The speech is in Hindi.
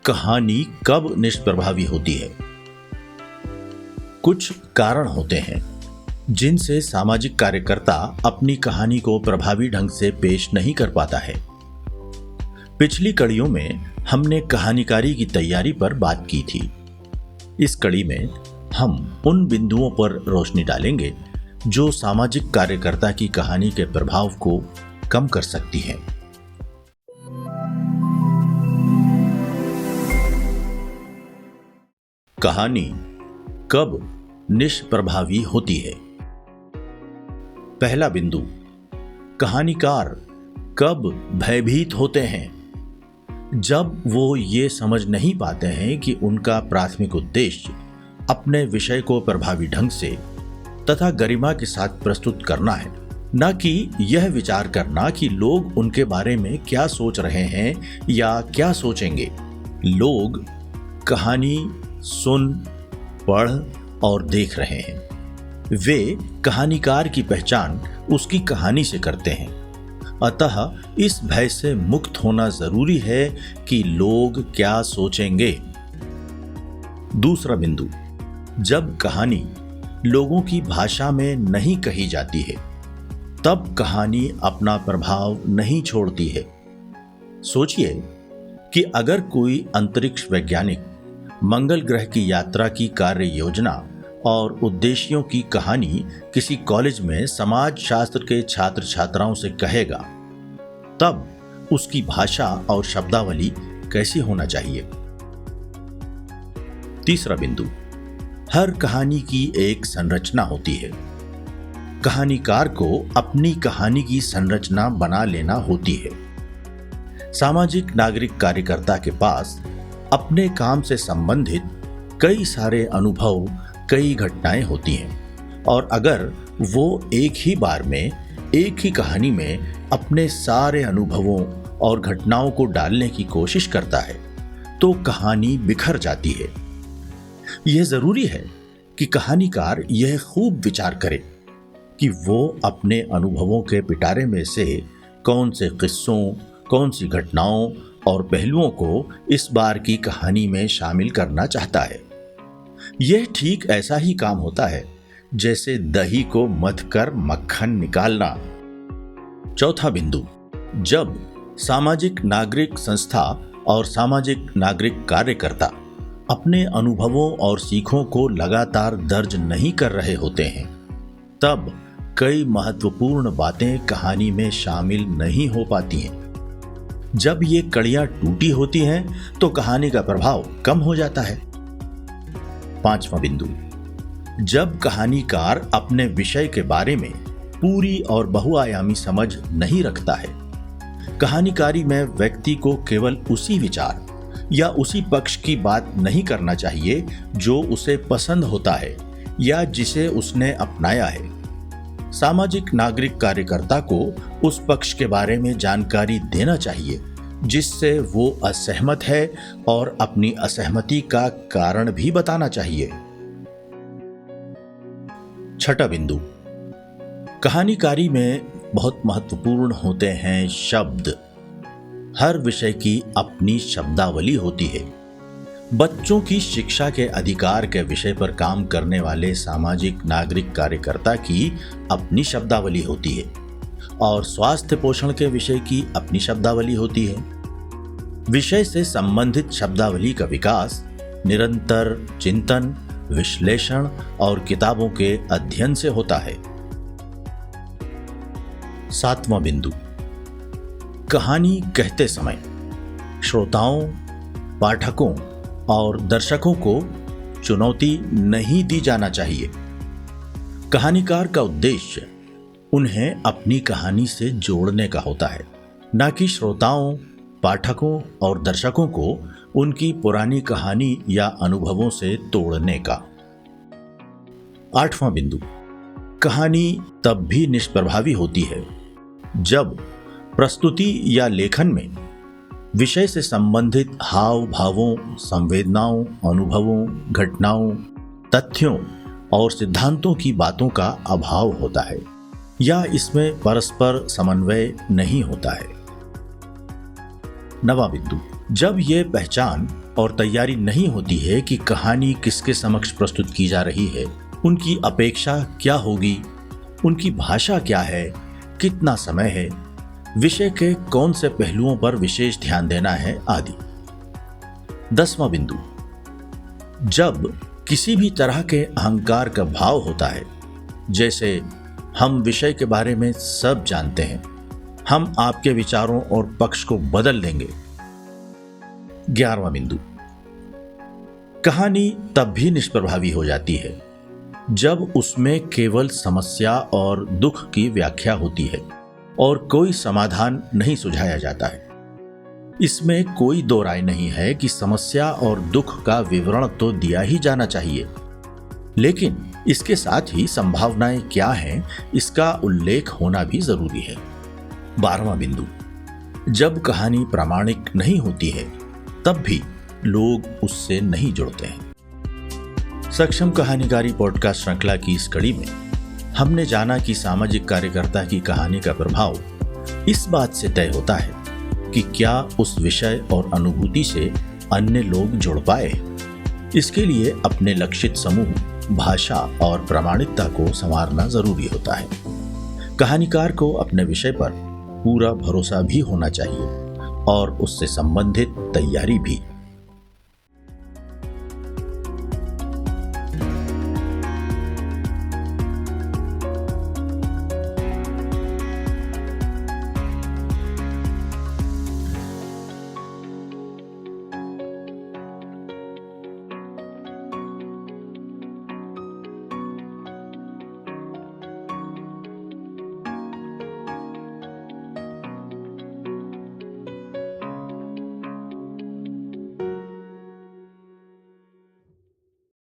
कहानी कब निष्प्रभावी होती है? कुछ कारण होते हैं जिनसे सामाजिक कार्यकर्ता अपनी कहानी को प्रभावी ढंग से पेश नहीं कर पाता है। पिछली कड़ियों में हमने कहानीकारी की तैयारी पर बात की थी। इस कड़ी में हम उन बिंदुओं पर रोशनी डालेंगे जो सामाजिक कार्यकर्ता की कहानी के प्रभाव को कम कर सकती हैं। कहानी कब निष्प्रभावी होती है? पहला बिंदु, कहानीकार कब भयभीत होते हैं? जब वो ये समझ नहीं पाते हैं कि उनका प्राथमिक उद्देश्य अपने विषय को प्रभावी ढंग से तथा गरिमा के साथ प्रस्तुत करना है, न कि यह विचार करना कि लोग उनके बारे में क्या सोच रहे हैं या क्या सोचेंगे। लोग कहानी सुन, पढ़ और देख रहे हैं। वे कहानीकार की पहचान उसकी कहानी से करते हैं। अतः इस भय से मुक्त होना जरूरी है कि लोग क्या सोचेंगे। दूसरा बिंदु, जब कहानी लोगों की भाषा में नहीं कही जाती है, तब कहानी अपना प्रभाव नहीं छोड़ती है। सोचिए कि अगर कोई अंतरिक्ष वैज्ञानिक मंगल ग्रह की यात्रा की कार्य योजना और उद्देश्यों की कहानी किसी कॉलेज में समाज शास्त्र के छात्र छात्राओं से कहेगा, तब उसकी भाषा और शब्दावली कैसी होना चाहिए? तीसरा बिंदु, हर कहानी की एक संरचना होती है। कहानीकार को अपनी कहानी की संरचना बना लेना होती है। सामाजिक नागरिक कार्यकर्ता के पास अपने काम से संबंधित कई सारे अनुभव, कई घटनाएं होती हैं, और अगर वो एक ही बार में एक ही कहानी में अपने सारे अनुभवों और घटनाओं को डालने की कोशिश करता है तो कहानी बिखर जाती है। यह जरूरी है कि कहानीकार यह खूब विचार करे कि वो अपने अनुभवों के पिटारे में से कौन से किस्सों, कौन सी घटनाओं और पहलुओं को इस बार की कहानी में शामिल करना चाहता है। यह ठीक ऐसा ही काम होता है जैसे दही को मथकर मक्खन निकालना। चौथा बिंदु, जब सामाजिक नागरिक संस्था और सामाजिक नागरिक कार्यकर्ता अपने अनुभवों और सीखों को लगातार दर्ज नहीं कर रहे होते हैं, तब कई महत्वपूर्ण बातें कहानी में शामिल नहीं हो पाती हैं। जब ये कड़ियां टूटी होती हैं तो कहानी का प्रभाव कम हो जाता है। पांचवा बिंदु, जब कहानीकार अपने विषय के बारे में पूरी और बहुआयामी समझ नहीं रखता है। कहानीकारी में व्यक्ति को केवल उसी विचार या उसी पक्ष की बात नहीं करना चाहिए जो उसे पसंद होता है या जिसे उसने अपनाया है। सामाजिक नागरिक कार्यकर्ता को उस पक्ष के बारे में जानकारी देना चाहिए जिससे वो असहमत है और अपनी असहमति का कारण भी बताना चाहिए। छठा बिंदु, कहानीकारी में बहुत महत्वपूर्ण होते हैं शब्द। हर विषय की अपनी शब्दावली होती है। बच्चों की शिक्षा के अधिकार के विषय पर काम करने वाले सामाजिक नागरिक कार्यकर्ता की अपनी शब्दावली होती है और स्वास्थ्य पोषण के विषय की अपनी शब्दावली होती है। विषय से संबंधित शब्दावली का विकास निरंतर चिंतन, विश्लेषण और किताबों के अध्ययन से होता है। सातवां बिंदु, कहानी कहते समय श्रोताओं, पाठकों और दर्शकों को चुनौती नहीं दी जाना चाहिए। कहानीकार का उद्देश्य उन्हें अपनी कहानी से जोड़ने का होता है, न कि श्रोताओं, पाठकों और दर्शकों को उनकी पुरानी कहानी या अनुभवों से तोड़ने का। आठवां बिंदु, कहानी तब भी निष्प्रभावी होती है जब प्रस्तुति या लेखन में विषय से संबंधित हाव भावों, संवेदनाओं, अनुभवों, घटनाओं, तथ्यों और सिद्धांतों की बातों का अभाव होता है या इसमें परस्पर समन्वय नहीं होता है। नवा बिंदु, जब ये पहचान और तैयारी नहीं होती है कि कहानी किसके समक्ष प्रस्तुत की जा रही है, उनकी अपेक्षा क्या होगी, उनकी भाषा क्या है, कितना समय है, विषय के कौन से पहलुओं पर विशेष ध्यान देना है आदि। 10वां बिंदु, जब किसी भी तरह के अहंकार का भाव होता है, जैसे हम विषय के बारे में सब जानते हैं, हम आपके विचारों और पक्ष को बदल देंगे। 11वां बिंदु, कहानी तब भी निष्प्रभावी हो जाती है जब उसमें केवल समस्या और दुख की व्याख्या होती है और कोई समाधान नहीं सुझाया जाता है। इसमें कोई दो राय नहीं है कि समस्या और दुख का विवरण तो दिया ही जाना चाहिए, लेकिन इसके साथ ही संभावनाएं क्या हैं, इसका उल्लेख होना भी जरूरी है। 12वां बिंदु, जब कहानी प्रामाणिक नहीं होती है तब भी लोग उससे नहीं जुड़ते हैं। सक्षम कहानीकारी पॉडकास्ट श्रृंखला की इस कड़ी में हमने जाना कि सामाजिक कार्यकर्ता की कहानी का प्रभाव इस बात से तय होता है कि क्या उस विषय और अनुभूति से अन्य लोग जुड़ पाए। इसके लिए अपने लक्षित समूह, भाषा और प्रामाणिकता को संवारना जरूरी होता है। कहानीकार को अपने विषय पर पूरा भरोसा भी होना चाहिए और उससे संबंधित तैयारी भी।